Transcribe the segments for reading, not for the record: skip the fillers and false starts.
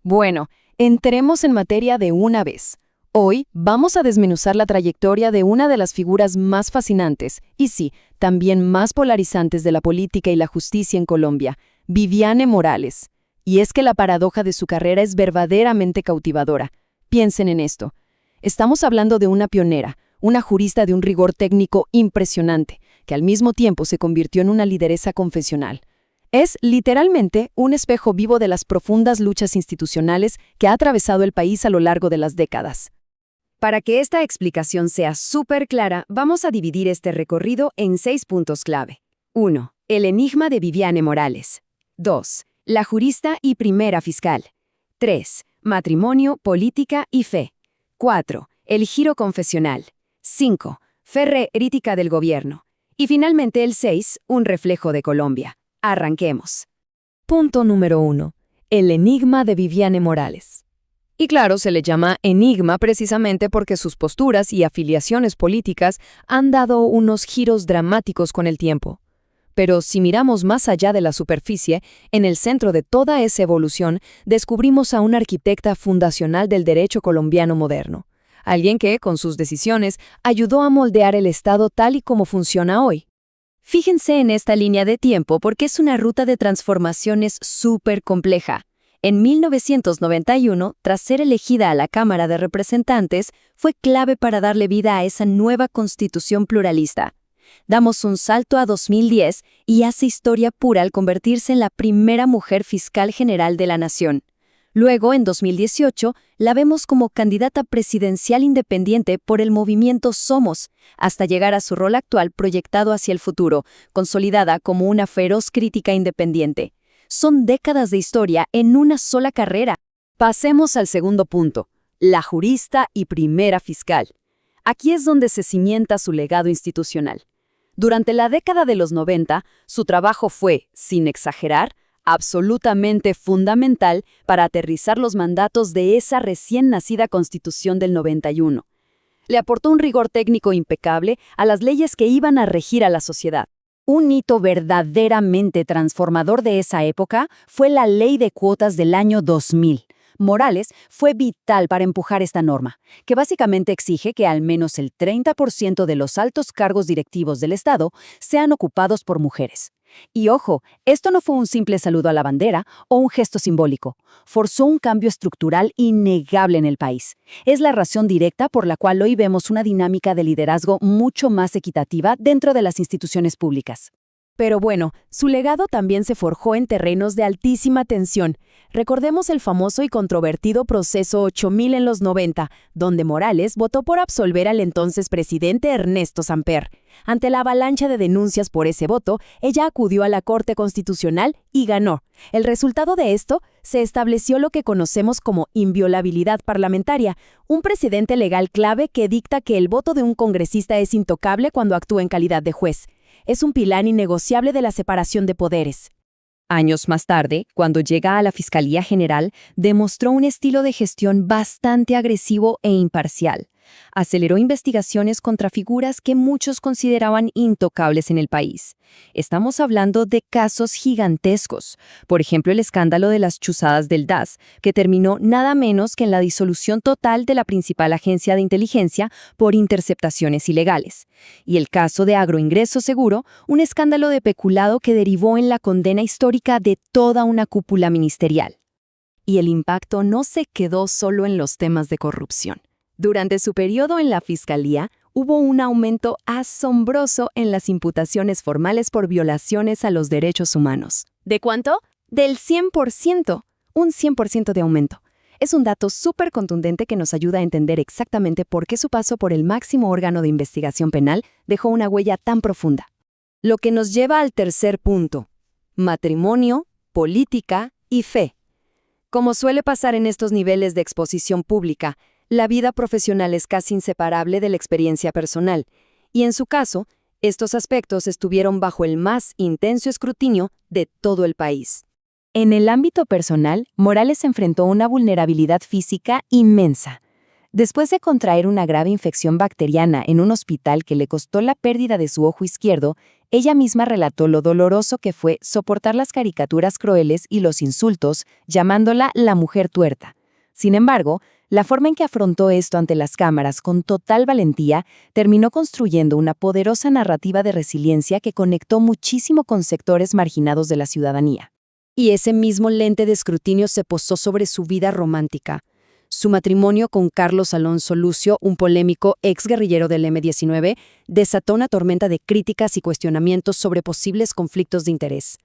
Bueno, entremos en materia de una vez. Hoy vamos a desmenuzar la trayectoria de una de las figuras más fascinantes, y sí, también más polarizantes de la política y la justicia en Colombia, Viviane Morales. Y es que la paradoja de su carrera es verdaderamente cautivadora. Piensen en esto. Estamos hablando de una pionera, una jurista de un rigor técnico impresionante, que al mismo tiempo se convirtió en una lideresa confesional. Es, literalmente, un espejo vivo de las profundas luchas institucionales que ha atravesado el país a lo largo de las décadas. Para que esta explicación sea súper clara, vamos a dividir este recorrido en 6 puntos clave. 1. El enigma de Viviane Morales. 2. La jurista y primera fiscal. 3. Matrimonio, política y fe. 4. El giro confesional. 5. Fe crítica del gobierno. Y finalmente el 6. Un reflejo de Colombia. Arranquemos. Punto número 1. El enigma de Viviane Morales. Y claro, se le llama enigma precisamente porque sus posturas y afiliaciones políticas han dado unos giros dramáticos con el tiempo. Pero si miramos más allá de la superficie, en el centro de toda esa evolución, descubrimos a una arquitecta fundacional del derecho colombiano moderno. Alguien que, con sus decisiones, ayudó a moldear el Estado tal y como funciona hoy. Fíjense en esta línea de tiempo porque es una ruta de transformaciones súper compleja. En 1991, tras ser elegida a la Cámara de Representantes, fue clave para darle vida a esa nueva constitución pluralista. Damos un salto a 2010 y hace historia pura al convertirse en la primera mujer fiscal general de la nación. Luego, en 2018, la vemos como candidata presidencial independiente por el movimiento Somos, hasta llegar a su rol actual proyectado hacia el futuro, consolidada como una feroz crítica independiente. Son décadas de historia en una sola carrera. Pasemos al segundo punto, la jurista y primera fiscal. Aquí es donde se cimienta su legado institucional. Durante la década de los 90, su trabajo fue, sin exagerar, absolutamente fundamental para aterrizar los mandatos de esa recién nacida Constitución del 91. Le aportó un rigor técnico impecable a las leyes que iban a regir a la sociedad. Un hito verdaderamente transformador de esa época fue la Ley de Cuotas del año 2000. Morales fue vital para empujar esta norma, que básicamente exige que al menos el 30% de los altos cargos directivos del Estado sean ocupados por mujeres. Y ojo, esto no fue un simple saludo a la bandera o un gesto simbólico. Forzó un cambio estructural innegable en el país. Es la razón directa por la cual hoy vemos una dinámica de liderazgo mucho más equitativa dentro de las instituciones públicas. Pero bueno, su legado también se forjó en terrenos de altísima tensión. Recordemos el famoso y controvertido proceso 8000 en los 90, donde Morales votó por absolver al entonces presidente Ernesto Samper. Ante la avalancha de denuncias por ese voto, ella acudió a la Corte Constitucional y ganó. El resultado de esto, se estableció lo que conocemos como inviolabilidad parlamentaria, un precedente legal clave que dicta que el voto de un congresista es intocable cuando actúa en calidad de juez. Es un pilar innegociable de la separación de poderes. Años más tarde, cuando llega a la Fiscalía General, demostró un estilo de gestión bastante agresivo e imparcial. Aceleró investigaciones contra figuras que muchos consideraban intocables en el país. Estamos hablando de casos gigantescos. Por ejemplo, el escándalo de las chuzadas del DAS, que terminó nada menos que en la disolución total de la principal agencia de inteligencia por interceptaciones ilegales. Y el caso de Agroingreso Seguro, un escándalo de peculado que derivó en la condena histórica de toda una cúpula ministerial. Y el impacto no se quedó solo en los temas de corrupción. Durante su periodo en la Fiscalía, hubo un aumento asombroso en las imputaciones formales por violaciones a los derechos humanos. ¿De cuánto? Del 100%. Un 100% de aumento. Es un dato súper contundente que nos ayuda a entender exactamente por qué su paso por el máximo órgano de investigación penal dejó una huella tan profunda. Lo que nos lleva al tercer punto: matrimonio, política y fe. Como suele pasar en estos niveles de exposición pública, la vida profesional es casi inseparable de la experiencia personal, y en su caso, estos aspectos estuvieron bajo el más intenso escrutinio de todo el país. En el ámbito personal, Morales enfrentó una vulnerabilidad física inmensa. Después de contraer una grave infección bacteriana en un hospital que le costó la pérdida de su ojo izquierdo, ella misma relató lo doloroso que fue soportar las caricaturas crueles y los insultos, llamándola la mujer tuerta. Sin embargo, la forma en que afrontó esto ante las cámaras con total valentía terminó construyendo una poderosa narrativa de resiliencia que conectó muchísimo con sectores marginados de la ciudadanía. Y ese mismo lente de escrutinio se posó sobre su vida romántica. Su matrimonio con Carlos Alonso Lucio, un polémico exguerrillero del M-19, desató una tormenta de críticas y cuestionamientos sobre posibles conflictos de interés.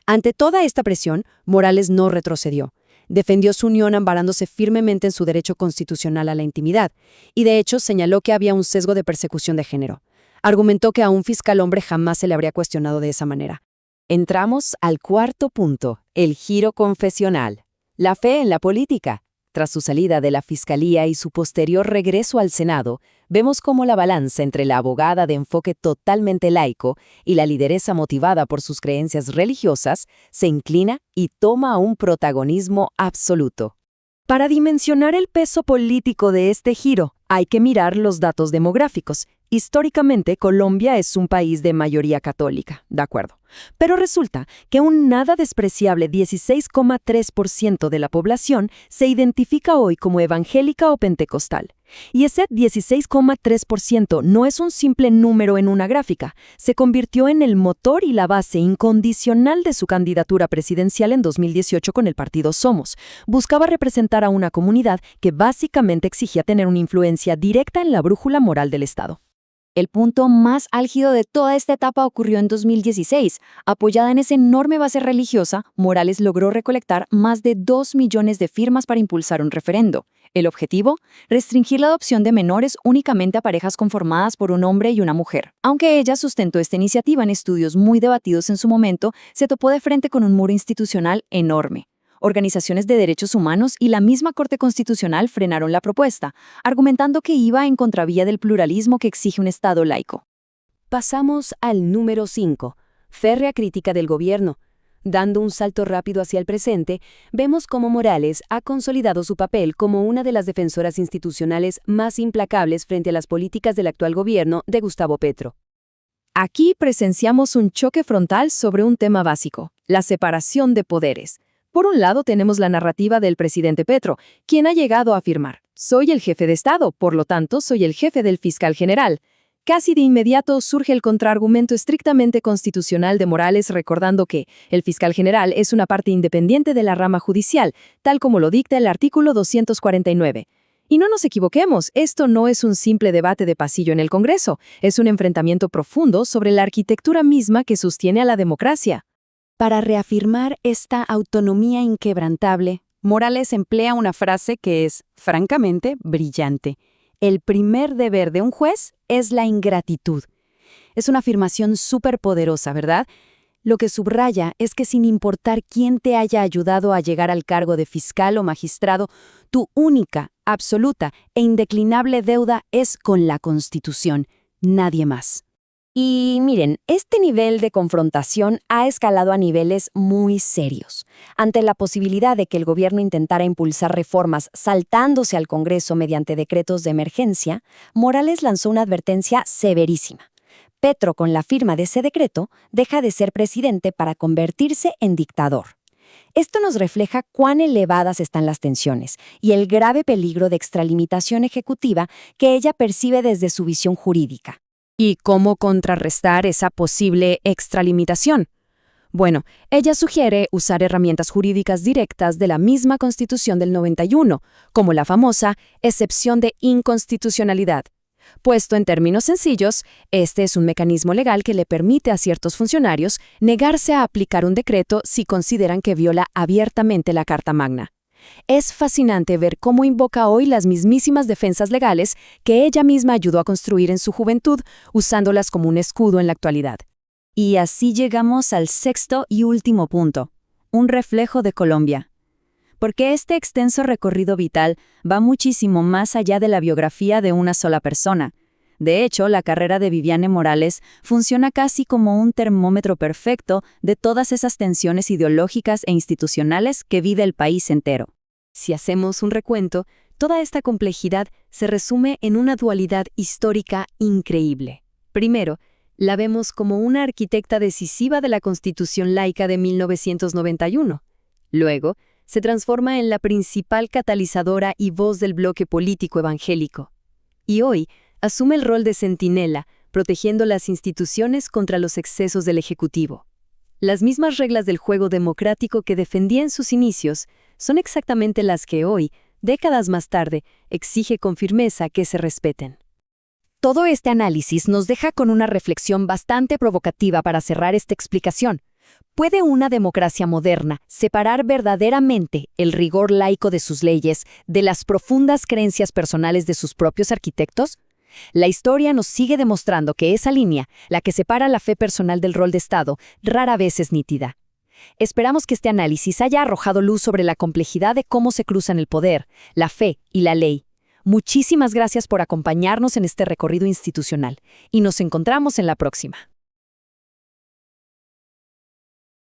Ante toda esta presión, Morales no retrocedió. Defendió su unión amparándose firmemente en su derecho constitucional a la intimidad, y de hecho señaló que había un sesgo de persecución de género. Argumentó que a un fiscal hombre jamás se le habría cuestionado de esa manera. Entramos al cuarto punto, el giro confesional. La fe en la política. Tras su salida de la Fiscalía y su posterior regreso al Senado, vemos cómo la balanza entre la abogada de enfoque totalmente laico y la lideresa motivada por sus creencias religiosas se inclina y toma un protagonismo absoluto. Para dimensionar el peso político de este giro, hay que mirar los datos demográficos. Históricamente, Colombia es un país de mayoría católica, de acuerdo. Pero resulta que un nada despreciable 16,3% de la población se identifica hoy como evangélica o pentecostal. Y ese 16,3% no es un simple número en una gráfica, se convirtió en el motor y la base incondicional de su candidatura presidencial en 2018 con el partido Somos. Buscaba representar a una comunidad que básicamente exigía tener una influencia directa en la brújula moral del Estado. El punto más álgido de toda esta etapa ocurrió en 2016. Apoyada en esa enorme base religiosa, Morales logró recolectar más de 2 millones de firmas para impulsar un referendo. El objetivo: restringir la adopción de menores únicamente a parejas conformadas por un hombre y una mujer. Aunque ella sustentó esta iniciativa en estudios muy debatidos en su momento, se topó de frente con un muro institucional enorme. Organizaciones de derechos humanos y la misma Corte Constitucional frenaron la propuesta, argumentando que iba en contravía del pluralismo que exige un Estado laico. Pasamos al número 5, férrea crítica del gobierno. Dando un salto rápido hacia el presente, vemos cómo Morales ha consolidado su papel como una de las defensoras institucionales más implacables frente a las políticas del actual gobierno de Gustavo Petro. Aquí presenciamos un choque frontal sobre un tema básico: la separación de poderes. Por un lado tenemos la narrativa del presidente Petro, quien ha llegado a afirmar: soy el jefe de Estado, por lo tanto soy el jefe del fiscal general. Casi de inmediato surge el contraargumento estrictamente constitucional de Morales, recordando que el fiscal general es una parte independiente de la rama judicial, tal como lo dicta el artículo 249. Y no nos equivoquemos, esto no es un simple debate de pasillo en el Congreso, es un enfrentamiento profundo sobre la arquitectura misma que sostiene a la democracia. Para reafirmar esta autonomía inquebrantable, Morales emplea una frase que es, francamente, brillante. El primer deber de un juez es la ingratitud. Es una afirmación súper poderosa, ¿verdad? Lo que subraya es que sin importar quién te haya ayudado a llegar al cargo de fiscal o magistrado, tu única, absoluta e indeclinable deuda es con la Constitución, nadie más. Y miren, este nivel de confrontación ha escalado a niveles muy serios. Ante la posibilidad de que el gobierno intentara impulsar reformas saltándose al Congreso mediante decretos de emergencia, Morales lanzó una advertencia severísima. Petro, con la firma de ese decreto, deja de ser presidente para convertirse en dictador. Esto nos refleja cuán elevadas están las tensiones y el grave peligro de extralimitación ejecutiva que ella percibe desde su visión jurídica. ¿Y cómo contrarrestar esa posible extralimitación? Bueno, ella sugiere usar herramientas jurídicas directas de la misma Constitución del 91, como la famosa excepción de inconstitucionalidad. Puesto en términos sencillos, este es un mecanismo legal que le permite a ciertos funcionarios negarse a aplicar un decreto si consideran que viola abiertamente la Carta Magna. Es fascinante ver cómo invoca hoy las mismísimas defensas legales que ella misma ayudó a construir en su juventud, usándolas como un escudo en la actualidad. Y así llegamos al sexto y último punto, un reflejo de Colombia. Porque este extenso recorrido vital va muchísimo más allá de la biografía de una sola persona. De hecho, la carrera de Viviane Morales funciona casi como un termómetro perfecto de todas esas tensiones ideológicas e institucionales que vive el país entero. Si hacemos un recuento, Toda esta complejidad se resume en una dualidad histórica increíble. Primero, la vemos como una arquitecta decisiva de la Constitución laica de 1991. Luego, se transforma en la principal catalizadora y voz del bloque político evangélico. Y hoy, asume el rol de centinela, protegiendo las instituciones contra los excesos del Ejecutivo. Las mismas reglas del juego democrático que defendía en sus inicios son exactamente las que hoy, décadas más tarde, exige con firmeza que se respeten. Todo este análisis nos deja con una reflexión bastante provocativa para cerrar esta explicación. ¿Puede una democracia moderna separar verdaderamente el rigor laico de sus leyes de las profundas creencias personales de sus propios arquitectos? La historia nos sigue demostrando que esa línea, la que separa la fe personal del rol de Estado, rara vez es nítida. Esperamos que este análisis haya arrojado luz sobre la complejidad de cómo se cruzan el poder, la fe y la ley. Muchísimas gracias por acompañarnos en este recorrido institucional, y nos encontramos en la próxima.